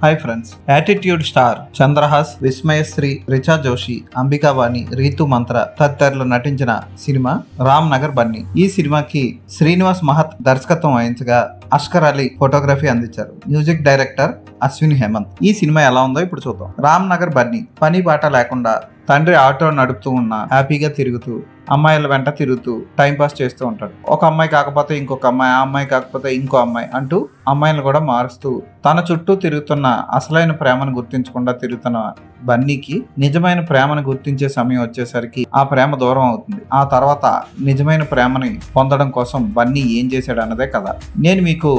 Hi friends, attitude star Chandrahas, Vismayashri, Richa Joshi, Ambikavani, Ritu Mantra తదితరులు నటించిన cinema Ram Nagar Bunny. ఈ సినిమాకి శ్రీనివాస్ మహత్ దర్శకత్వం వహించగా అష్కర్ అలీ ఫోటోగ్రఫీ అందించారు. Music director Ashwin Hemanth. ఈ సినిమా ఎలా ఉందో ఇప్పుడు చూద్దాం. రామ్ నగర్ బన్నీ పని బాట లేకుండా తండ్రి ఆటో నడుపుతూ ఉన్నా హ్యాపీగా తిరుగుతూ అమ్మాయిల వెంట తిరుగుతూ టైంపాస్ చేస్తూ ఉంటాడు. ఒక అమ్మాయి కాకపోతే ఇంకొక అమ్మాయి, ఆ అమ్మాయి కాకపోతే ఇంకో అమ్మాయి అంటూ అమ్మాయిలను కూడా మారుస్తూ తన చుట్టూ తిరుగుతున్న అసలైన ప్రేమను గుర్తించకుండా తిరుగుతున్న బన్నీకి నిజమైన ప్రేమను గుర్తించే సమయం వచ్చేసరికి ఆ ప్రేమ దూరం అవుతుంది. ఆ తర్వాత నిజమైన ప్రేమని పొందడం కోసం బన్నీ ఏం చేశాడు అన్నదే కదా. నేను మీకు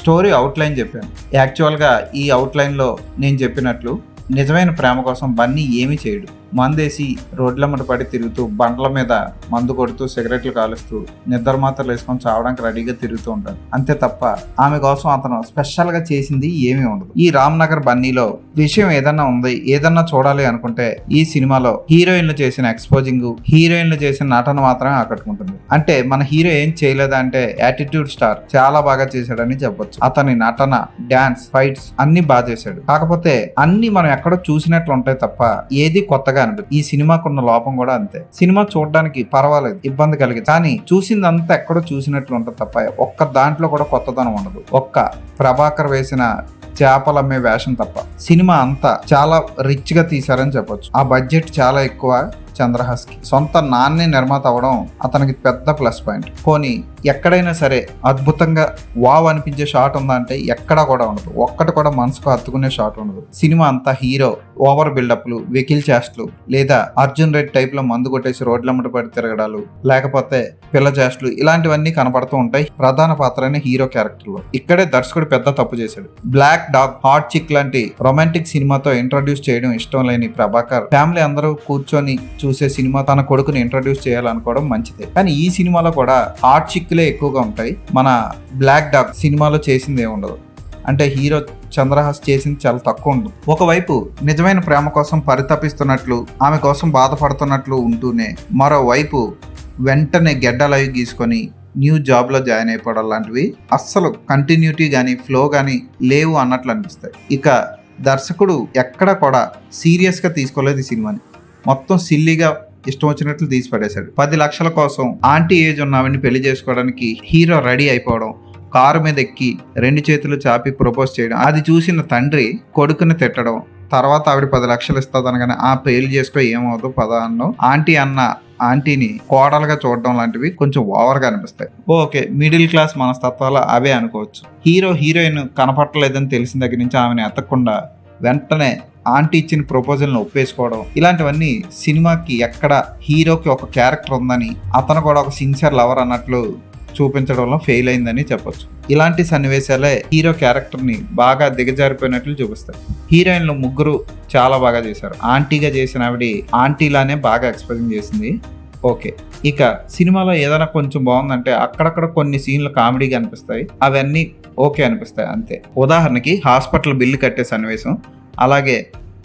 స్టోరీ అవుట్లైన్ చెప్పాను. యాక్చువల్గా ఈ అవుట్లైన్లో నేను చెప్పినట్లు నిజమైన ప్రేమ కోసం బన్నీ ఏమీ చేయడు. మందేసి రోడ్లమ్మట పడి తిరుగుతూ బండ్ల మీద మందు కొడుతూ సిగరెట్లు కాలుస్తూ నిద్ర మాత్రలు వేసుకొని చావడానికి రెడీగా తిరుగుతూ ఉంటాడు. అంతే తప్ప ఆమె కోసం అతను స్పెషల్ గా చేసింది ఏమీ ఉండదు. ఈ రామ్ నగర్ బన్నీలో విషయం ఏదన్నా ఉంది, ఏదన్నా చూడాలి అనుకుంటే ఈ సినిమాలో హీరోయిన్లు చేసిన ఎక్స్పోజింగ్, హీరోయిన్లు చేసిన నటన మాత్రమే ఆకట్టుకుంటుంది. అంటే మన హీరో ఏం చేయలేదా అంటే యాటిట్యూడ్ స్టార్ చాలా బాగా చేశాడని చెప్పొచ్చు. అతని నటన, డాన్స్, ఫైట్స్ అన్ని బాగా చేశాడు. కాకపోతే అన్ని మనం ఎక్కడో చూసినట్లు ఉంటాయి తప్ప ఏది కొత్తగా ఈ సినిమాకున్న లోపం కూడా అంతే. సినిమా చూడడానికి పర్వాలేదు, ఇబ్బంది కలిగింది, కానీ చూసిందంతా ఎక్కడో చూసినట్లు ఉంటుంది తప్ప ఒక్క దాంట్లో కూడా కొత్తదనం ఉండదు. ఒక్క ప్రభాకర్ వేసిన చేపలమ్మే వేషం తప్ప సినిమా అంతా చాలా రిచ్ గా తీశారని చెప్పొచ్చు. ఆ బడ్జెట్ చాలా ఎక్కువ. చంద్రహాస్ కి సొంత నాన్నే నిర్మాత అవడం అతనికి పెద్ద ప్లస్ పాయింట్. పోనీ ఎక్కడైనా సరే అద్భుతంగా వావ్ అనిపించే షాట్ ఉందా అంటే ఎక్కడా కూడా ఉండదు. ఒక్కటి కూడా మనసుకు హత్తుకునే షాట్ ఉండదు. సినిమా అంతా హీరో ఓవర్ బిల్డప్లు, వెకిల్ చేష్టలు, లేదా అర్జున్ రెడ్డి టైప్ లో మందు కొట్టేసి రోడ్లమ్మట పడి తిరగడాలు, లేకపోతే పిల్ల చేష్టలు ఇలాంటివన్నీ కనపడుతూ ఉంటాయి ప్రధాన పాత్ర అయిన హీరో క్యారెక్టర్ లో. ఇక్కడే దర్శకుడు పెద్ద తప్పు చేశాడు. బ్లాక్ డాగ్, హాట్ చిక్ లాంటి రొమాంటిక్ సినిమాతో ఇంట్రడ్యూస్ చేయడం ఇష్టం లేని ప్రభాకర్ ఫ్యామిలీ అందరూ కూర్చొని చూసే సినిమా తన కొడుకుని ఇంట్రడ్యూస్ చేయాలనుకోవడం మంచిదే. కానీ ఈ సినిమాలో కూడా హాట్ చిక్లే ఎక్కువగా ఉంటాయి. మన బ్లాక్ డాగ్ సినిమాలో చేసింది ఏముండదు. అంటే హీరో చంద్రహాస్ చేసింది చాలా తక్కువ ఉండదు. ఒకవైపు నిజమైన ప్రేమ కోసం పరితపిస్తున్నట్లు, ఆమె కోసం బాధపడుతున్నట్లు ఉంటూనే మరోవైపు వెంటనే గెడ్డలవి గీసుకొని న్యూ జాబ్ లో జాయిన్ అయిపోవడం లాంటివి అస్సలు కంటిన్యూటీ కానీ ఫ్లో కానీ లేవు అన్నట్లు అనిపిస్తాయి. ఇక దర్శకుడు ఎక్కడ కూడా సీరియస్ గా తీసుకోలేదు ఈ సినిమాని. మొత్తం సిల్లీగా ఇష్టం వచ్చినట్లు తీసి పడేశాడు. 10 లక్షల కోసం ఆంటీ ఏజ్ ఉన్న ఆవిడని పెళ్లి చేసుకోవడానికి హీరో రెడీ అయిపోవడం, కారు మీద ఎక్కి 2 చేతులు చాపి ప్రపోజ్ చేయడం, అది చూసిన తండ్రి కొడుకుని తిట్టడం, తర్వాత ఆవిడ 10 లక్షలు ఇస్తుందనగానే ఆ పెళ్లి చేసుకో ఏమవుతుందో పద అన్నం, ఆంటీ అన్న ఆంటీని కోడలుగా చూడడం లాంటివి కొంచెం ఓవర్గా అనిపిస్తాయి. ఓకే, మిడిల్ క్లాస్ మనస్తత్వాలు అవే అనుకోవచ్చు. హీరోయిన్ కనపట్టలేదని తెలిసిన దగ్గర నుంచి ఆమెను ఎత్తకుండా వెంటనే ఆంటీ ఇచ్చిన ప్రపోజల్ని ఒప్పేసుకోవడం, ఇలాంటివన్నీ సినిమాకి ఎక్కడ హీరోకి ఒక క్యారెక్టర్ ఉందని, అతను కూడా ఒక సిన్సియర్ లవర్ అన్నట్లు చూపించడంలో ఫెయిల్ అయిందని చెప్పొచ్చు. ఇలాంటి సన్నివేశాలే హీరో క్యారెక్టర్ని బాగా దిగజారిపోయినట్లు చూపిస్తాయి. హీరోయిన్లు ముగ్గురు చాలా బాగా చేశారు. ఆంటీగా చేసిన ఆవిడ ఆంటీలానే బాగా ఎక్స్ప్రెషన్ చేసింది. ఓకే, ఇక సినిమాలో ఏదైనా కొంచెం బాగుందంటే అక్కడక్కడ కొన్ని సీన్లు కామెడీగా అనిపిస్తాయి, అవన్నీ ఓకే అనిపిస్తాయి అంతే. ఉదాహరణకి హాస్పిటల్ బిల్లు కట్టే సన్నివేశం, అలాగే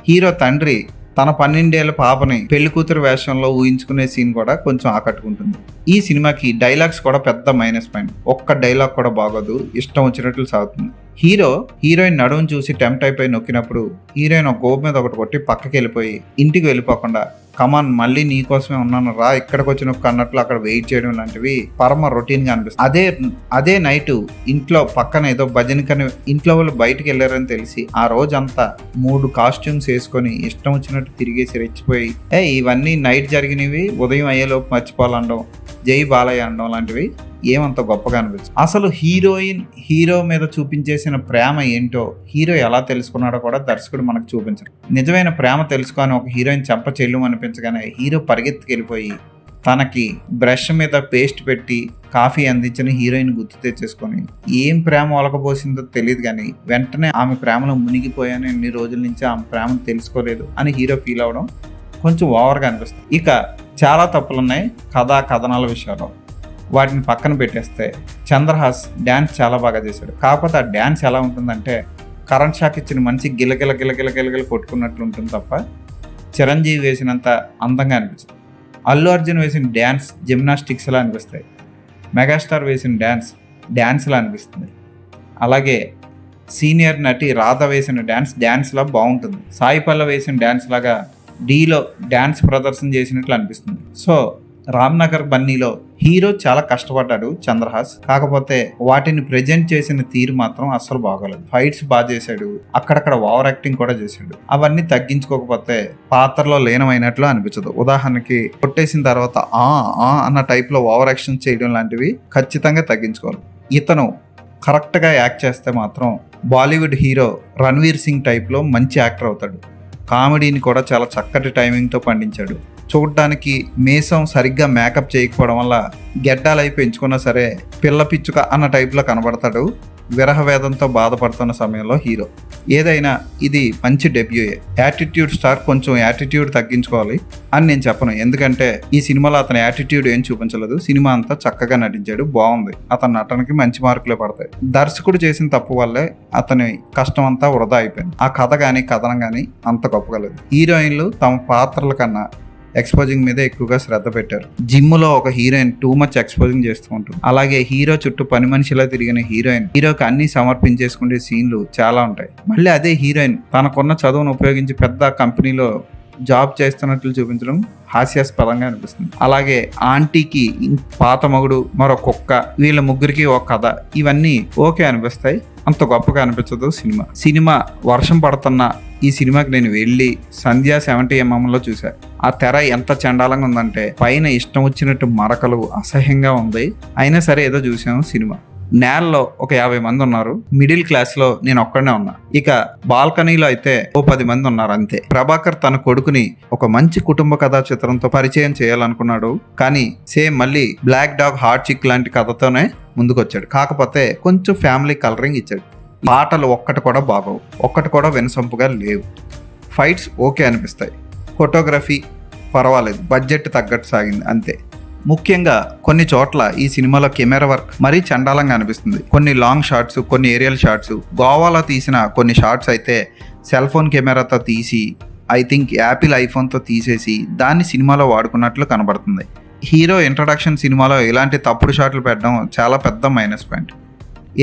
హీరో తండ్రి తన 12 ఏళ్ల పాపని పెళ్లి కూతురు వేషంలో ఊహించుకునే సీన్ కూడా కొంచెం ఆకట్టుకుంటుంది. ఈ సినిమాకి డైలాగ్స్ కూడా పెద్ద మైనస్ పాయింట్. ఒక్క డైలాగ్ కూడా బాగోదు, ఇష్టం వచ్చినట్లు సాగుతుంది. హీరోయిన్ నడుము చూసి టెంప్ట్ అయిపోయి నొక్కినప్పుడు హీరోయిన్ ఒక గోపు మీద ఒకటి కొట్టి పక్కకి వెళ్ళిపోయి ఇంటికి వెళ్ళిపోకుండా కమాన్ మళ్ళీ నీకోసమే ఉన్నాను రా ఇక్కడికి వచ్చి నొక్కు అన్నట్లు అక్కడ వెయిట్ చేయడం లాంటివి పరమ రొటీన్ గా అనిపిస్తుంది. అదే నైట్ ఇంట్లో పక్కన ఏదో భజనకని ఇంట్లో వాళ్ళు బయటకు వెళ్ళారని తెలిసి ఆ రోజంతా 3 కాస్ట్యూమ్స్ వేసుకొని ఇష్టం వచ్చినట్టు తిరిగేసి రెచ్చిపోయి ఇవన్నీ నైట్ జరిగినవి ఉదయం అయ్యేలోపు మర్చిపోవాలనడం, జై బాలయ్య అనడం లాంటివి ఏమంత గొప్పగా అనిపించదు. అసలు హీరో మీద చూపించేసిన ప్రేమ ఏంటో, హీరో ఎలా తెలుసుకున్నాడో కూడా దర్శకుడు మనకు చూపించరు. నిజమైన ప్రేమ తెలుసుకొని ఒక హీరోయిన్ చెంప చెల్లు అనిపించగానే హీరో పరిగెత్తుకెళ్ళిపోయి తనకి బ్రష్ మీద పేస్ట్ పెట్టి కాఫీ అందించిన హీరోయిన్ గుర్తు తెచ్చేసుకొని ఏం ప్రేమ ఒలకపోసిందో తెలియదు కానీ వెంటనే ఆమె ప్రేమలో మునిగిపోయాను, ఎన్ని రోజుల నుంచి ఆమె ప్రేమను తెలుసుకోలేదు అని హీరో ఫీల్ అవడం కొంచెం ఓవర్గా అనిపిస్తుంది. ఇక చాలా తప్పులున్నాయి కథనాల విషయంలో. వాటిని పక్కన పెట్టేస్తే చంద్రహాస్ డ్యాన్స్ చాలా బాగా చేశాడు. కాకపోతే ఆ డ్యాన్స్ ఎలా ఉంటుందంటే కరెంట్ షాక్ ఇచ్చిన మనిషి గిలగిల కొట్టుకున్నట్లు ఉంటుంది తప్ప చిరంజీవి వేసినంత అందంగా అనిపిస్తుంది. అల్లు అర్జున్ వేసిన డ్యాన్స్ జిమ్నాస్టిక్స్లా అనిపిస్తాయి. మెగాస్టార్ వేసిన డ్యాన్స్లా అనిపిస్తుంది. అలాగే సీనియర్ నటి రాధ వేసిన డ్యాన్స్ లా బాగుంటుంది. సాయి పల్లవి వేసిన డ్యాన్స్ లాగా డీలో డ్యాన్స్ ప్రదర్శన చేసినట్లు అనిపిస్తుంది. సో రామ్నగర్ బన్నీలో హీరో చాలా కష్టపడ్డాడు చంద్రహాస్. కాకపోతే వాటిని ప్రెజెంట్ చేసిన తీరు మాత్రం అస్సలు బాగోలేదు. ఫైట్స్ బాగా చేశాడు, అక్కడక్కడ ఓవర్ యాక్టింగ్ కూడా చేశాడు. అవన్నీ తగ్గించుకోకపోతే పాత్రలో లీనమైనట్లు అనిపించదు. ఉదాహరణకి కొట్టేసిన తర్వాత అన్న టైప్ లో ఓవర్ యాక్షన్ చేయడం లాంటివి ఖచ్చితంగా తగ్గించుకోవాలి. ఇతను కరెక్ట్గా యాక్ట్ చేస్తే మాత్రం బాలీవుడ్ హీరో రణ్వీర్ సింగ్ టైప్లో మంచి యాక్టర్ అవుతాడు. కామెడీని కూడా చాలా చక్కటి టైమింగ్తో పండించాడు. చూడడానికి మీసం సరిగ్గా మేకప్ చేయకపోవడం వల్ల గెడ్డాలై పెంచుకున్నా సరే పిల్ల పిచ్చుక అన్న టైప్లో కనబడతాడు. విరహ వేదంతో బాధపడుతున్న సమయంలో హీరో. ఏదైనా ఇది మంచి డెబ్యూయే. యాటిట్యూడ్ స్టార్ కొంచెం యాటిట్యూడ్ తగ్గించుకోవాలి అని నేను చెప్పను, ఎందుకంటే ఈ సినిమాలో అతని యాటిట్యూడ్ ఏం చూపించలేదు. సినిమా అంతా చక్కగా నటించాడు, బాగుంది. అతని నటనకి మంచి మార్కులే పడతాయి. దర్శకుడు చేసిన తప్పు వల్లే అతని కష్టం అంతా వృధా అయిపోయింది. ఆ కథ కానీ కథనం కానీ అంత గొప్పగా లేదు. హీరోయిన్లు తమ పాత్రల కన్నా ఎక్స్పోజింగ్ మీద ఎక్కువగా శ్రద్ధ పెట్టారు. జిమ్ లో ఒక హీరోయిన్ టూ మచ్ ఎక్స్పోజింగ్ చేస్తూ ఉంటుంది. అలాగే హీరో చుట్టూ పని మనిషిలా తిరిగిన హీరోకి అన్ని సమర్పించేసుకునే సీన్లు చాలా ఉంటాయి. మళ్ళీ అదే హీరోయిన్ తనకున్న చదువును ఉపయోగించి పెద్ద కంపెనీలో జాబ్ చేస్తున్నట్లు చూపించడం హాస్యాస్పదంగా అనిపిస్తుంది. అలాగే ఆంటీకి పాత మగుడు, మరో కుక్క, వీళ్ళ ముగ్గురికి ఒక కథ, ఇవన్నీ ఓకే అనిపిస్తాయి. అంత గొప్పగా అనిపించదు సినిమా. వర్షం పడుతున్న ఈ సినిమాకి నేను వెళ్ళి సంధ్యా 70mm చూసా. ఆ తెర ఎంత చండాలంగా ఉందంటే పైన ఇష్టం వచ్చినట్టు మరకలు, అసహ్యంగా ఉంది. అయినా సరే ఏదో చూసాము సినిమా. నేలలో ఒక 50 మంది ఉన్నారు. మిడిల్ క్లాస్ లో నేను ఒక్కడనే ఉన్నా. ఇక బాల్కనీలో అయితే ఓ 10 మంది ఉన్నారు అంతే. ప్రభాకర్ తన కొడుకుని ఒక మంచి కుటుంబ కథా చిత్రంతో పరిచయం చేయాలనుకున్నాడు. కానీ సేమ్ మళ్ళీ బ్లాక్ డాగ్ హార్ట్ చిక్ లాంటి కథతోనే ముందుకొచ్చాడు. కాకపోతే కొంచెం ఫ్యామిలీ కలరింగ్ ఇచ్చాడు. పాటలు ఒక్కటి కూడా బాగోవు, ఒక్కటి కూడా వినసొంపుగా లేవు. ఫైట్స్ ఓకే అనిపిస్తాయి. ఫోటోగ్రఫీ పర్వాలేదు, బడ్జెట్ తగ్గట్టు సాగింది అంతే. ముఖ్యంగా కొన్ని చోట్ల ఈ సినిమాలో కెమెరా వర్క్ మరీ చండాలంగా అనిపిస్తుంది. కొన్ని లాంగ్ షాట్స్, కొన్ని ఏరియల్ షాట్స్, గోవాలో తీసిన కొన్ని షాట్స్ అయితే సెల్ ఫోన్ కెమెరాతో తీసి, ఐ థింక్ యాపిల్ ఐఫోన్తో తీసేసి దాన్ని సినిమాలో వాడుకున్నట్లు కనబడుతుంది. హీరో ఇంట్రడక్షన్ సినిమాలో ఇలాంటి తప్పుడు షాట్లు పెట్టడం చాలా పెద్ద మైనస్ పాయింట్.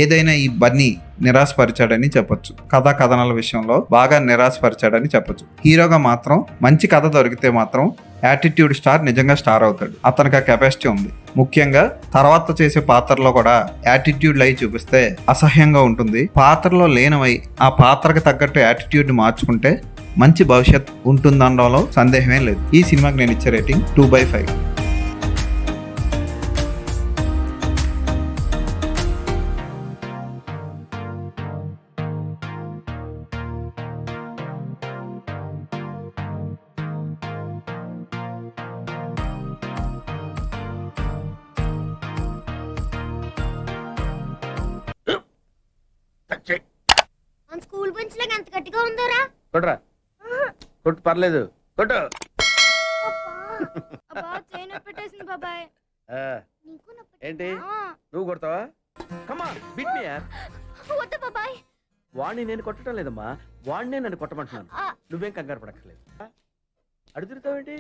ఏదైనా ఈ బన్నీ నిరాశపరిచాడని చెప్పొచ్చు. కథా కథనాల విషయంలో బాగా నిరాశపరిచాడని చెప్పొచ్చు. హీరోగా మాత్రం మంచి కథ దొరికితే మాత్రం యాటిట్యూడ్ స్టార్ నిజంగా స్టార్ అవుతాడు. అతనికి ఆ కెపాసిటీ ఉంది. ముఖ్యంగా తర్వాత చేసే పాత్రలో కూడా యాటిట్యూడ్ లై చూపిస్తే అసహ్యంగా ఉంటుంది. పాత్రలో లీనమై ఆ పాత్రకు తగ్గట్టు యాటిట్యూడ్ మార్చుకుంటే మంచి భవిష్యత్ ఉంటుందనడంలో సందేహమే లేదు. ఈ సినిమాకి నేను ఇచ్చే రేటింగ్ 2/5. మన స్కూల్ బెంచ్ లాగా ఎంత గట్టిగా ఉందోరా. కొట్రా, కొట్టు, పర్లేదు, కొట్టు. అబ్బా చేయి నొప్పి పెట్టేసింది బాబాయ్. నీకు నొప్పి ఏంటి నువ్వు కొడతావా? కమా బిట్ మీ యార్. వద్దు బాబాయ్. వాణ్ణి నేను కొట్టడం లేదమ్మా, వాణ్ణే నన్ను కొట్టమంటున్నాను. నువ్వేం కంగారు పడక్కర్లేదు. అడు తిరుగుతావేంటి?